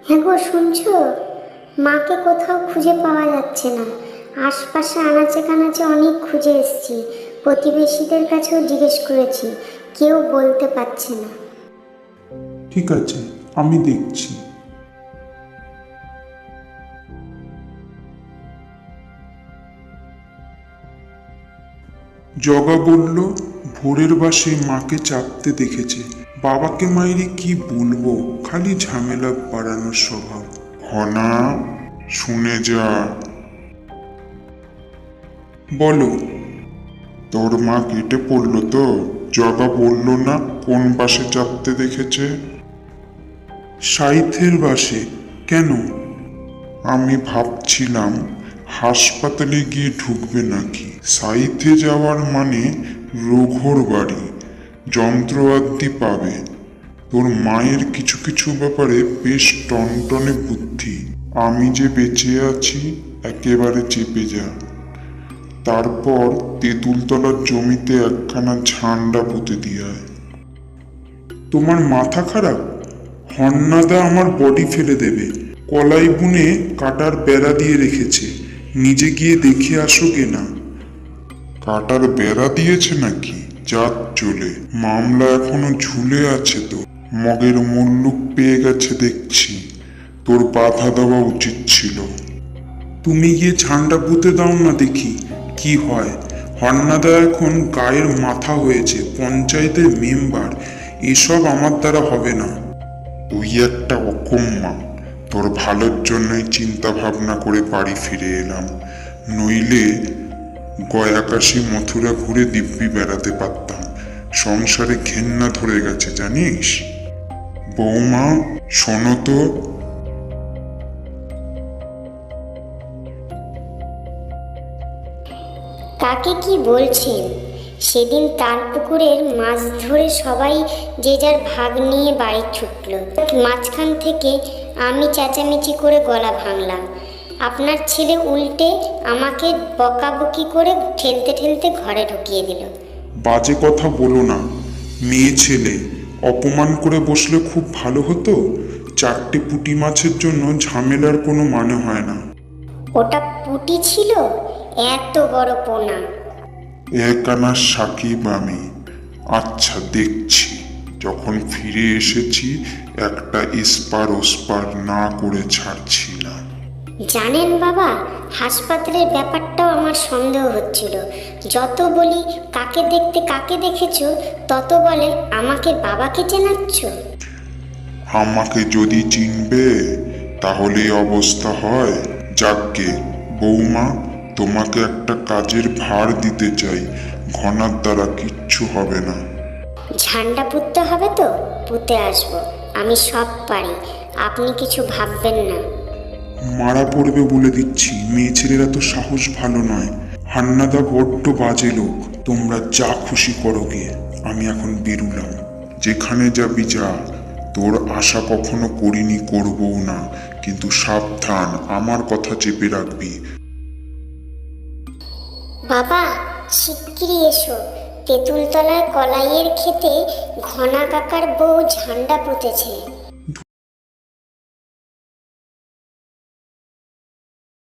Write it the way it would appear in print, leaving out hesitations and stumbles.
হ্যাঁ গো, শুনছো? মাকে কোথাও খুঁজে পাওয়া যাচ্ছে না। আশপাশে আনাচে কানাচে অনেক খুঁজে এসেছি, প্রতিবেশীদের কাছেও জিজ্ঞেস করেছি, কেউ বলতে পারছে না। ঠিক আছে, আমি দেখছি। জগা বলল ভোরের বাসে মাকে চাপতে দেখেছে। বাবাকে মাইরে কি বলবো, খালি ঝামেলা বাড়ানোর স্বভাব। হনা, শুনে যা। বলো। তোর মা কেটে পড়লো তো? জগা বলল না কোন বাসে চাপতে দেখেছে? সাইথের বাসে। কেন? আমি ভাবছিলাম হাসপাতালে গিয়ে ঢুকবে নাকি। সাইথে যাওয়ার মানে রঘুর বাড়ি, যন্ত্রপাতি পাবে। তোর মায়ের কিছু কিছু ব্যাপারে বেশ টনটনে বুদ্ধি। আমি যে বেঁচে আছি একেবারে চেপে যা। তারপর তেঁতুলতলার জমিতে একখানা ঝান্ডা পুঁতে দিয়ে আয়। তোমার মাথা খারাপ? হন্নাদা আমার বডি ফেলে দেবে। কলাই বুনে কাটার বেড়া দিয়ে রেখেছে, নিজে গিয়ে দেখে আসো গে না। কাটার বেড়া দিয়েছে নাকি? জাত চলে, মামলা এখনো ঝুলে আছে তো। মগের মুল্লুক পেয়ে গেছে দেখছি, তোর বাধা দেওয়া উচিত ছিল। তুমি গিয়ে ঝান্ডা পুঁতে দাও না, দেখি কি হয়। হন্নাদা এখন গায়ের মাথা হয়েছে, পঞ্চায়েতের মেম্বার। এসব আমার দ্বারা হবে না। তুই একটা অকম্মা। তোর ভালোর জন্যই চিন্তা ভাবনা করে বাড়ি ফিরে এলাম, নইলে গয়াকাশি মথুরা ঘুরে দিব্যি বেড়াতে পারতাম। সংসারে ঘেন্না ধরে গেছে জানিস। বৌমা, শোনো তো। কাকে কি বলছেন? সেদিন তার পুকুরের মাছ ধরে সবাই যে যার ভাগ নিয়ে বাড়ি ছুটল। মাঝখান থেকে আমি চেঁচামেচি করে গলা ভাঙলাম। আপনার ছেলে উল্টে আমাকে বকাবকি করে ঠেলতে ঠেলতে ঘরে ঢুকিয়ে দিল। বাজে কথা বলো না। মেয়ে ছেলে অপমান করে বসলে খুব ভালো হতো। চারটে পুঁটি মাছের জন্য ঝামেলার কোনো মানে হয় না। ওটা পুঁটি ছিল? এত বড় পোনা! এক আনা সাকিব আমি। আচ্ছা দেখছি। যখন ফিরে এসেছি একটা এসপার ওসপার না করে ছাড়ছি না। জানেন বাবা, হাসপাতালের ব্যাপারটাও আমার সন্দেহ হচ্ছিল। যত বলি কাকে দেখেছো, তত বলে আমাকে বাবাকে চেনাচ্ছ। আমাকে যদি চিনবে তাহলে এই অবস্থা হয়? যাকগে বৌমা, তোমাকে একটা কাজের ভার দিতে চাই। ঘনার দ্বারা কিচ্ছু হবে না। ঝান্ডা পুঁততে হবে তো পুঁতে আসবো, আমি সব পারি, আপনি কিছু ভাববেন না। মারা পড়বে বলে দিচ্ছি। মেয়ে ছেলেরা তো সাহস ভালো নয়। হান্নাদা বড্ড বাজে লোক। তোমরা যা খুশি করো গে, আমি এখন বেরুলাম। যেখানে যাবি যা। তোর আশা কখনো করিনি, করবও না, কিন্তু সাবধান, আমার কথা চেপে রাখবি। বাবা, শিগগিরই এসো। তেঁতুলতলায় কলাইয়ের খেতে ঘনা কাকার বউ ঝান্ডা পুঁতেছে।